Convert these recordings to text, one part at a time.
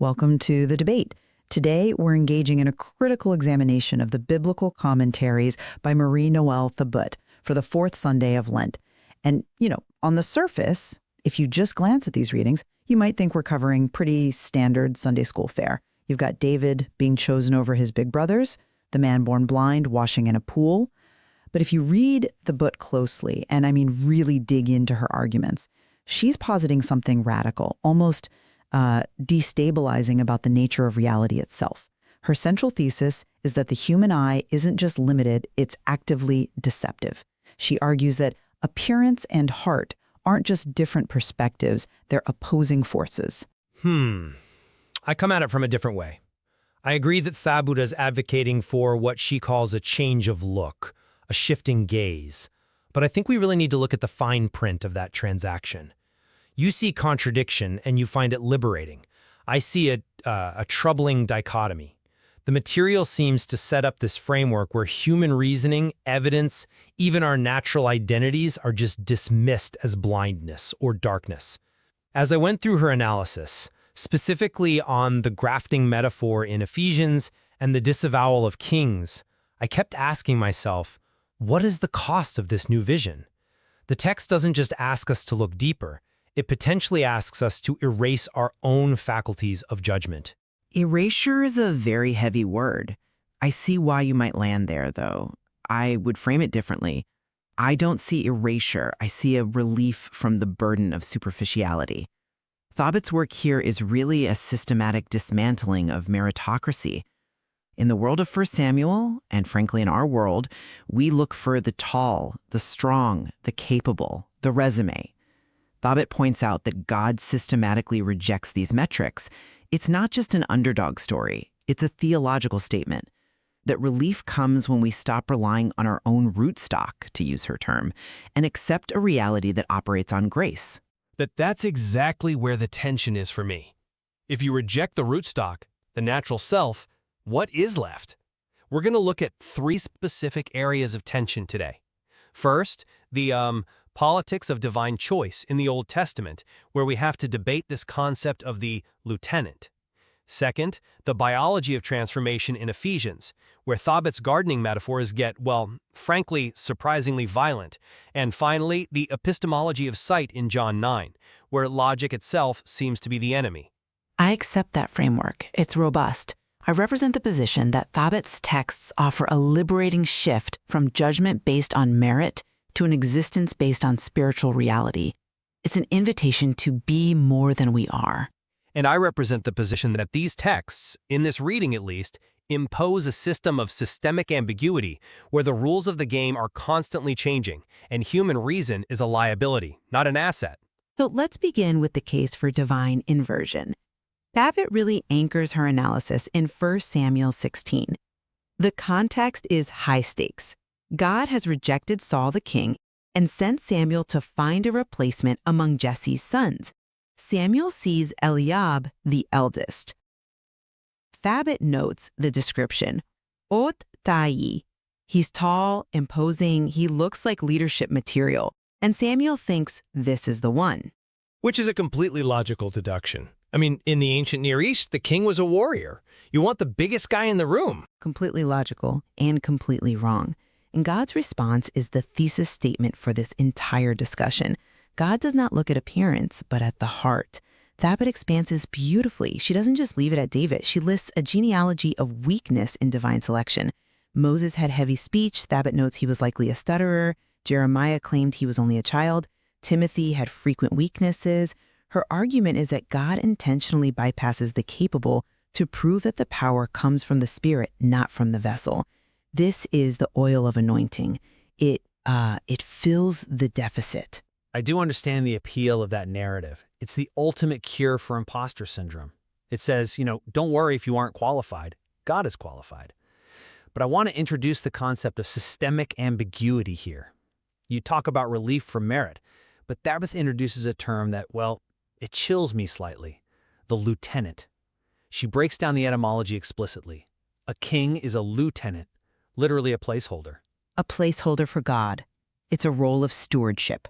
Welcome to the debate. Today, we're engaging in a critical examination of the biblical commentaries by Marie-Noël Thabut for the fourth Sunday of Lent. And, on the surface, if you just glance at these readings, you might think we're covering pretty standard Sunday school fare. You've got David being chosen over his big brothers, the man born blind washing in a pool. But if you read Thabut closely, and I mean really dig into her arguments, she's positing something radical, almost destabilizing about the nature of reality itself. Her central thesis is that the human eye isn't just limited, it's actively deceptive. She argues that appearance and heart aren't just different perspectives, they're opposing forces. I come at it from a different way. I agree that Thabut is advocating for what she calls a change of look, a shifting gaze. But I think we really need to look at the fine print of that transaction. You see contradiction and you find it liberating. I see a troubling dichotomy. The material seems to set up this framework where human reasoning, evidence, even our natural identities are just dismissed as blindness or darkness. As I went through her analysis, specifically on the grafting metaphor in Ephesians and the disavowal of kings, I kept asking myself, what is the cost of this new vision? The text doesn't just ask us to look deeper. It potentially asks us to erase our own faculties of judgment. Erasure is a very heavy word. I see why you might land there, though. I would frame it differently. I don't see erasure. I see a relief from the burden of superficiality. Thabut's work here is really a systematic dismantling of meritocracy. In the world of 1 Samuel, and frankly in our world, we look for the tall, the strong, the capable, the resume. Thabut points out that God systematically rejects these metrics. It's not just an underdog story. It's a theological statement that relief comes when we stop relying on our own rootstock, to use her term, and accept a reality that operates on grace. That's exactly where the tension is for me. If you reject the rootstock, the natural self, what is left? We're going to look at three specific areas of tension today. First, the politics of divine choice in the Old Testament, where we have to debate this concept of the lieutenant. Second, the biology of transformation in Ephesians, where Thabut's gardening metaphors get, frankly, surprisingly violent. And finally, the epistemology of sight in John 9, where logic itself seems to be the enemy. I accept that framework. It's robust. I represent the position that Thabut's texts offer a liberating shift from judgment based on merit to an existence based on spiritual reality. It's an invitation to be more than we are. And I represent the position that these texts, in this reading at least, impose a system of systemic ambiguity where the rules of the game are constantly changing, and human reason is a liability, not an asset. So let's begin with the case for divine inversion. Thabut really anchors her analysis in 1 Samuel 16. The context is high stakes. God has rejected Saul the king and sent Samuel to find a replacement among Jesse's sons. Samuel sees Eliab, the eldest. Thabut notes the description, Ot Tai. He's tall, imposing, he looks like leadership material, and Samuel thinks this is the one. Which is a completely logical deduction. I mean, in the ancient Near East, the king was a warrior. You want the biggest guy in the room. Completely logical and completely wrong. And God's response is the thesis statement for this entire discussion. God does not look at appearance, but at the heart. Thabut expands this beautifully. She doesn't just leave it at David. She lists a genealogy of weakness in divine selection. Moses had heavy speech. Thabut notes he was likely a stutterer. Jeremiah claimed he was only a child. Timothy had frequent weaknesses. Her argument is that God intentionally bypasses the capable to prove that the power comes from the Spirit, not from the vessel. This is the oil of anointing. It fills the deficit. I do understand the appeal of that narrative. It's the ultimate cure for imposter syndrome. It says, don't worry if you aren't qualified. God is qualified. But I want to introduce the concept of systemic ambiguity here. You talk about relief from merit, but Thabut introduces a term that, it chills me slightly. The lieutenant. She breaks down the etymology explicitly. A king is a lieutenant, literally a placeholder. A placeholder for God. It's a role of stewardship.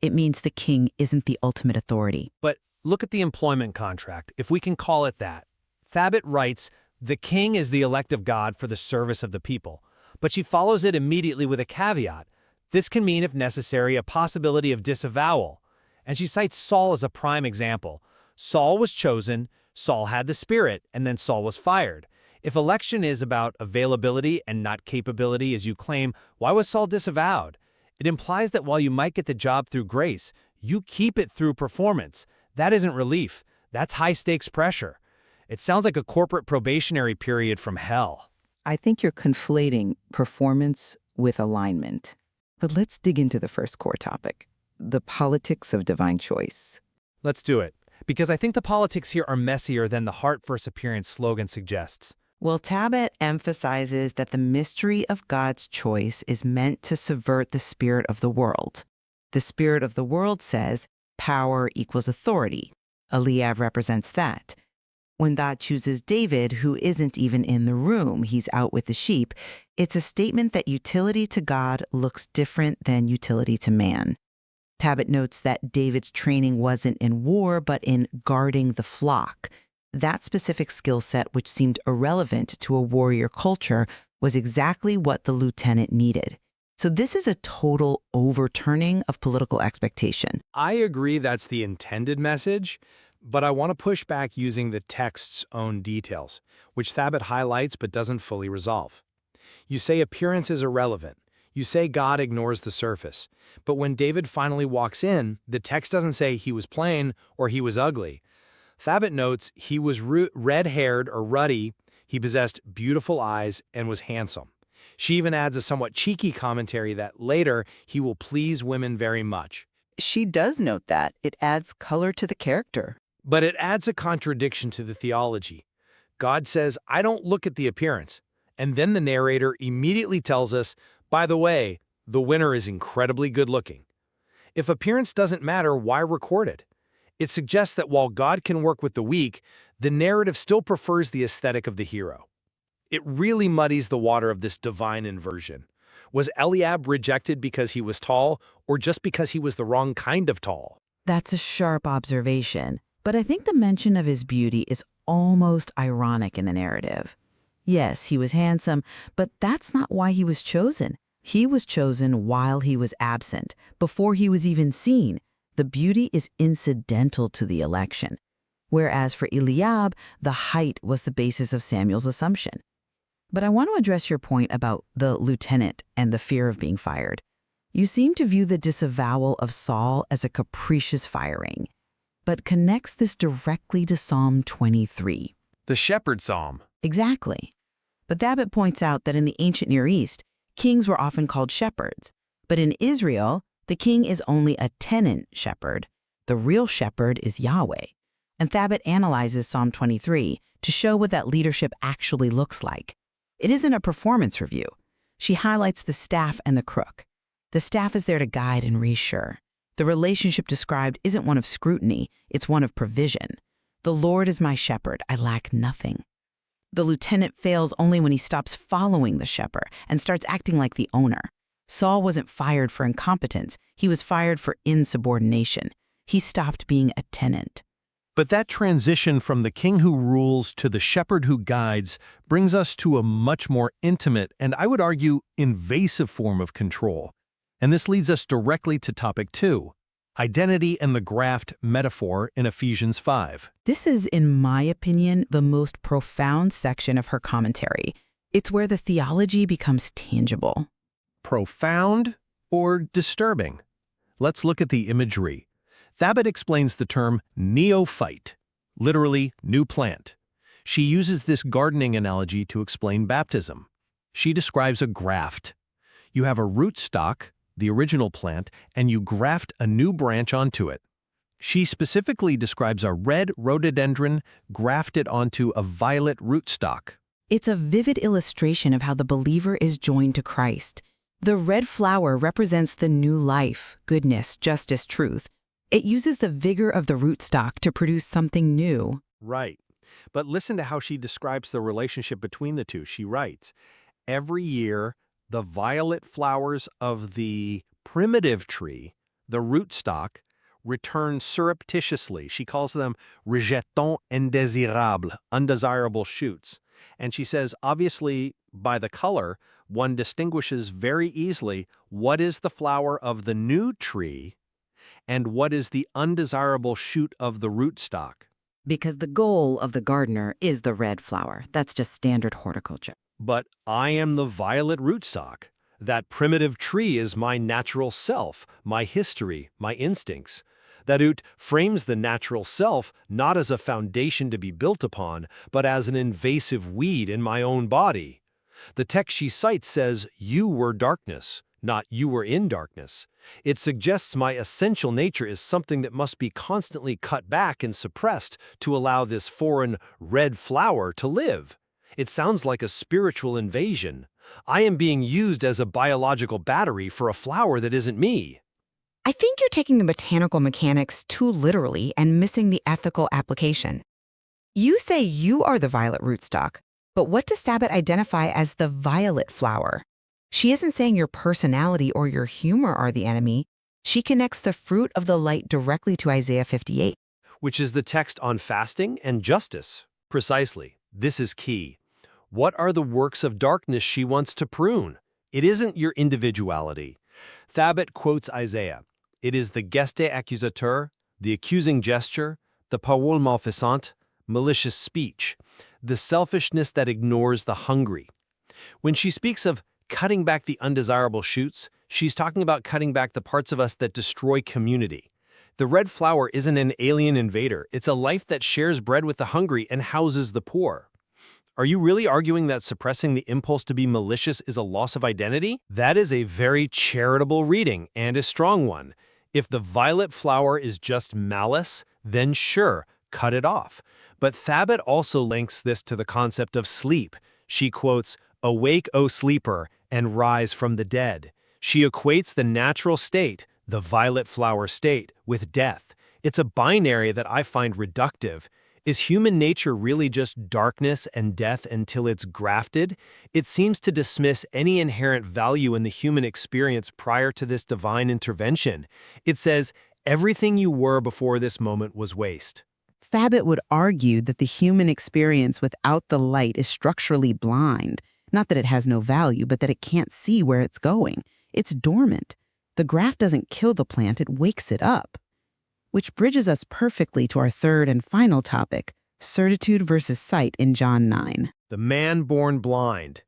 It means the king isn't the ultimate authority. But look at the employment contract, if we can call it that. Thabit writes, "The king is the elect of God for the service of the people," but she follows it immediately with a caveat. This can mean, if necessary, a possibility of disavowal. And she cites Saul as a prime example. Saul was chosen, Saul had the Spirit, and then Saul was fired. If election is about availability and not capability, as you claim, why was Saul disavowed? It implies that while you might get the job through grace, you keep it through performance. That isn't relief. That's high-stakes pressure. It sounds like a corporate probationary period from hell. I think you're conflating performance with alignment. But let's dig into the first core topic, the politics of divine choice. Let's do it, because I think the politics here are messier than the Heart First Appearance slogan suggests. Well, Tabet emphasizes that the mystery of God's choice is meant to subvert the spirit of the world. The spirit of the world says power equals authority. Eliab represents that. When God chooses David, who isn't even in the room, he's out with the sheep, it's a statement that utility to God looks different than utility to man. Tabet notes that David's training wasn't in war, but in guarding the flock. That specific skill set, which seemed irrelevant to a warrior culture, was exactly what the lieutenant needed. So this is a total overturning of political expectation. I agree that's the intended message, but I want to push back using the text's own details, which Thabit highlights but doesn't fully resolve. You say appearance is irrelevant. You say God ignores the surface. But when David finally walks in, the text doesn't say he was plain or he was ugly. Thabit notes he was red-haired or ruddy, he possessed beautiful eyes, and was handsome. She even adds a somewhat cheeky commentary that later he will please women very much. She does note that. It adds color to the character. But it adds a contradiction to the theology. God says, I don't look at the appearance. And then the narrator immediately tells us, by the way, the winner is incredibly good-looking. If appearance doesn't matter, why record it? It suggests that while God can work with the weak, the narrative still prefers the aesthetic of the hero. It really muddies the water of this divine inversion. Was Eliab rejected because he was tall, or just because he was the wrong kind of tall? That's a sharp observation, but I think the mention of his beauty is almost ironic in the narrative. Yes, he was handsome, but that's not why he was chosen. He was chosen while he was absent, before he was even seen. The beauty is incidental to the election, whereas for Eliab, the height was the basis of Samuel's assumption. But I want to address your point about the lieutenant and the fear of being fired. You seem to view the disavowal of Saul as a capricious firing, but connects this directly to Psalm 23. The shepherd psalm. Exactly. But Thabit points out that in the ancient Near East, kings were often called shepherds. But in Israel, the king is only a tenant shepherd. The real shepherd is Yahweh. And Thabit analyzes Psalm 23 to show what that leadership actually looks like. It isn't a performance review. She highlights the staff and the crook. The staff is there to guide and reassure. The relationship described isn't one of scrutiny, it's one of provision. The Lord is my shepherd, I lack nothing. The lieutenant fails only when he stops following the shepherd and starts acting like the owner. Saul wasn't fired for incompetence, he was fired for insubordination. He stopped being a tenant. But that transition from the king who rules to the shepherd who guides brings us to a much more intimate and, I would argue, invasive form of control. And this leads us directly to topic 2, identity and the graft metaphor in Ephesians 5. This is, in my opinion, the most profound section of her commentary. It's where the theology becomes tangible. Profound or disturbing? Let's look at the imagery. Thabit explains the term neophyte, literally new plant. She uses this gardening analogy to explain baptism. She describes a graft. You have a rootstock, the original plant, and you graft a new branch onto it. She specifically describes a red rhododendron grafted onto a violet rootstock. It's a vivid illustration of how the believer is joined to Christ. The red flower represents the new life, goodness, justice, truth. It uses the vigor of the rootstock to produce something new. Right. But listen to how she describes the relationship between the two. She writes, every year, the violet flowers of the primitive tree, the rootstock, return surreptitiously. She calls them rejetons indésirables, undesirable shoots. And she says, obviously, by the color, one distinguishes very easily what is the flower of the new tree and what is the undesirable shoot of the rootstock. Because the goal of the gardener is the red flower. That's just standard horticulture. But I am the violet rootstock. That primitive tree is my natural self, my history, my instincts. That ut frames the natural self not as a foundation to be built upon, but as an invasive weed in my own body. The text she cites says, you were darkness, not you were in darkness. It suggests my essential nature is something that must be constantly cut back and suppressed to allow this foreign red flower to live. It sounds like a spiritual invasion. I am being used as a biological battery for a flower that isn't me. I think you're taking the botanical mechanics too literally and missing the ethical application. You say you are the violet rootstock, but what does Sabbath identify as the violet flower? She isn't saying your personality or your humor are the enemy. She connects the fruit of the light directly to Isaiah 58. Which is the text on fasting and justice. Precisely. This is key. What are the works of darkness she wants to prune? It isn't your individuality. Thabit quotes Isaiah. It is the geste accusateur, the accusing gesture, the parole malfaisante, malicious speech, the selfishness that ignores the hungry. When she speaks of cutting back the undesirable shoots, she's talking about cutting back the parts of us that destroy community. The red flower isn't an alien invader. It's a life that shares bread with the hungry and houses the poor. Are you really arguing that suppressing the impulse to be malicious is a loss of identity? That is a very charitable reading and a strong one. If the violet flower is just malice, then sure, cut it off. But Thabit also links this to the concept of sleep. She quotes, "Awake, O sleeper, and rise from the dead." She equates the natural state, the violet flower state, with death. It's a binary that I find reductive. Is human nature really just darkness and death until it's grafted? It seems to dismiss any inherent value in the human experience prior to this divine intervention. It says, everything you were before this moment was waste. Thabit would argue that the human experience without the light is structurally blind. Not that it has no value, but that it can't see where it's going. It's dormant. The graft doesn't kill the plant, it wakes it up. Which bridges us perfectly to our third and final topic, certitude versus sight in John 9. The man born blind.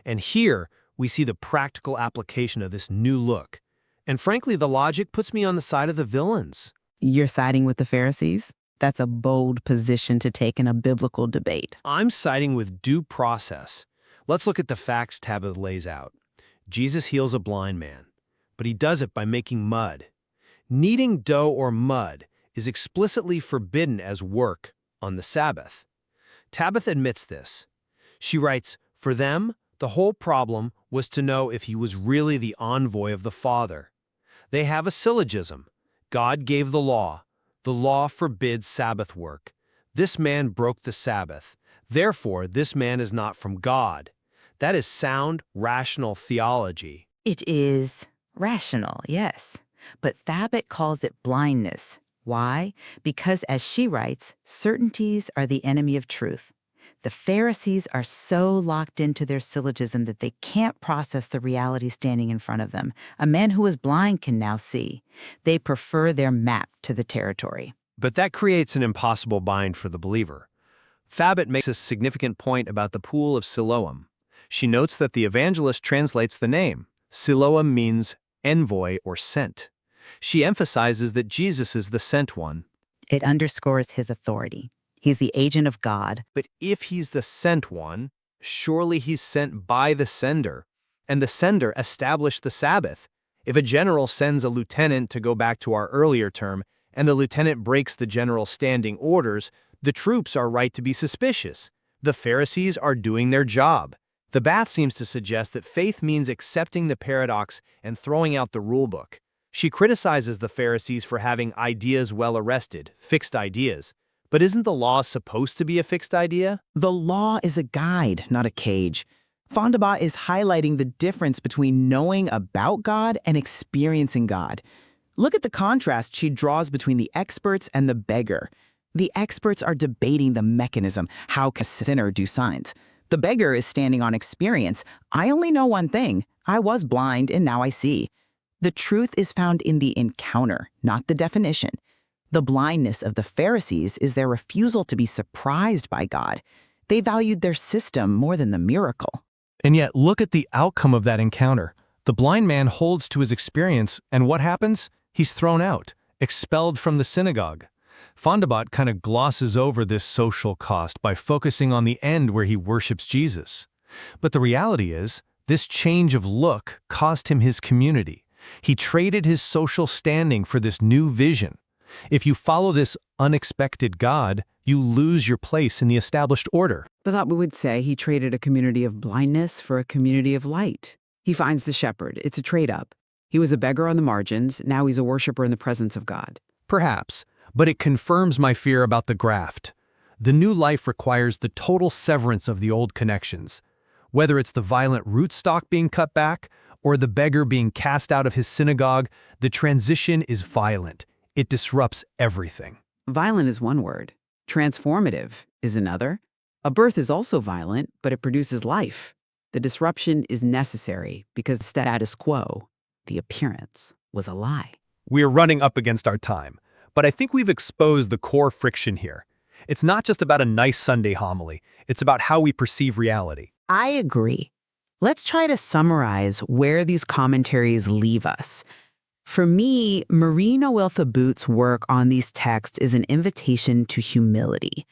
And here we see the practical application of this new look. And frankly, the logic puts me on the side of the villains. You're siding with the Pharisees? That's a bold position to take in a biblical debate. I'm siding with due process. Let's look at the facts Tabitha lays out. Jesus heals a blind man, but he does it by making mud. Kneading dough or mud is explicitly forbidden as work on the Sabbath. Tabitha admits this. She writes, for them, the whole problem was to know if he was really the envoy of the Father. They have a syllogism. God gave the law. The law forbids Sabbath work. This man broke the Sabbath. Therefore, this man is not from God. That is sound, rational theology. It is rational, yes. But Thabit calls it blindness. Why? Because, as she writes, certainties are the enemy of truth. The Pharisees are so locked into their syllogism that they can't process the reality standing in front of them. A man who was blind can now see. They prefer their map to the territory. But that creates an impossible bind for the believer. Thabit makes a significant point about the pool of Siloam. She notes that the evangelist translates the name. Siloam means envoy or sent. She emphasizes that Jesus is the sent one. It underscores his authority. He's the agent of God. But if he's the sent one, surely he's sent by the sender. And the sender established the Sabbath. If a general sends a lieutenant to go back to our earlier term, and the lieutenant breaks the general's standing orders, the troops are right to be suspicious. The Pharisees are doing their job. The Bath seems to suggest that faith means accepting the paradox and throwing out the rulebook. She criticizes the Pharisees for having ideas well arrested, fixed ideas. But isn't the law supposed to be a fixed idea? The law is a guide, not a cage. Fondabah is highlighting the difference between knowing about God and experiencing God. Look at the contrast she draws between the experts and the beggar. The experts are debating the mechanism, how can a sinner do signs? The beggar is standing on experience. I only know one thing. I was blind and now I see. The truth is found in the encounter, not the definition. The blindness of the Pharisees is their refusal to be surprised by God. They valued their system more than the miracle. And yet, look at the outcome of that encounter. The blind man holds to his experience, and what happens? He's thrown out, expelled from the synagogue. Fondabot kind of glosses over this social cost by focusing on the end where he worships Jesus. But the reality is, this change of look cost him his community. He traded his social standing for this new vision. If you follow this unexpected God, you lose your place in the established order. The thought we would say he traded a community of blindness for a community of light. He finds the shepherd. It's a trade-up. He was a beggar on the margins. Now he's a worshiper in the presence of God. Perhaps, but it confirms my fear about the graft. The new life requires the total severance of the old connections. Whether it's the violent rootstock being cut back or the beggar being cast out of his synagogue, the transition is violent. It disrupts everything. Violent is one word. Transformative is another. A birth is also violent, but it produces life. The disruption is necessary because the status quo, the appearance, was a lie. We're running up against our time, but I think we've exposed the core friction here. It's not just about a nice Sunday homily. It's about how we perceive reality. I agree. Let's try to summarize where these commentaries leave us. For me, Marie Noelle Thabut's work on these texts is an invitation to humility.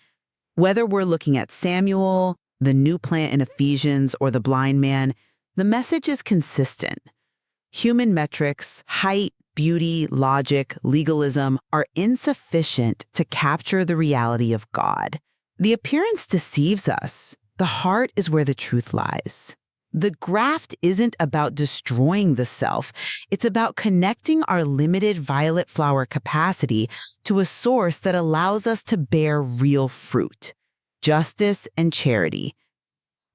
Whether we're looking at Samuel, the new plant in Ephesians, or the blind man, the message is consistent. Human metrics, height, beauty, logic, legalism are insufficient to capture the reality of God. The appearance deceives us. The heart is where the truth lies. The graft isn't about destroying the self. It's about connecting our limited violet flower capacity to a source that allows us to bear real fruit, justice and charity.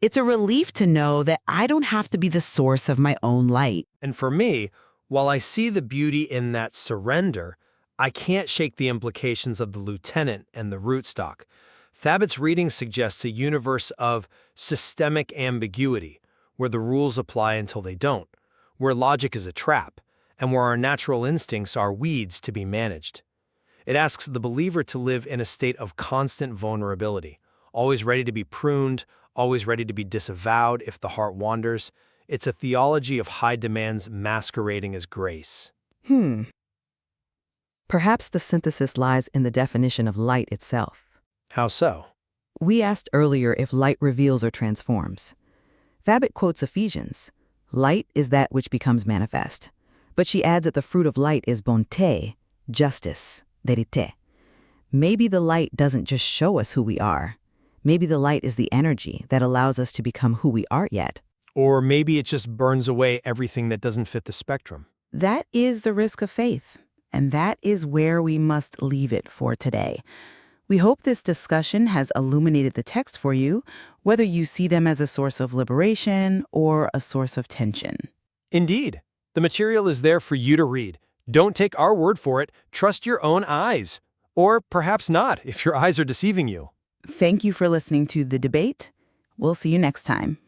It's a relief to know that I don't have to be the source of my own light. And for me, while I see the beauty in that surrender, I can't shake the implications of the lieutenant and the rootstock. Thabit's reading suggests a universe of systemic ambiguity, where the rules apply until they don't, where logic is a trap, and where our natural instincts are weeds to be managed. It asks the believer to live in a state of constant vulnerability, always ready to be pruned, always ready to be disavowed if the heart wanders. It's a theology of high demands masquerading as grace. Perhaps the synthesis lies in the definition of light itself. How so? We asked earlier if light reveals or transforms. Thabit quotes Ephesians, "Light is that which becomes manifest." But she adds that the fruit of light is bonté, justice, vérité. Maybe the light doesn't just show us who we are. Maybe the light is the energy that allows us to become who we aren't yet. Or maybe it just burns away everything that doesn't fit the spectrum. That is the risk of faith, and that is where we must leave it for today. We hope this discussion has illuminated the text for you, whether you see them as a source of liberation or a source of tension. Indeed. The material is there for you to read. Don't take our word for it. Trust your own eyes. Or perhaps not, if your eyes are deceiving you. Thank you for listening to The Debate. We'll see you next time.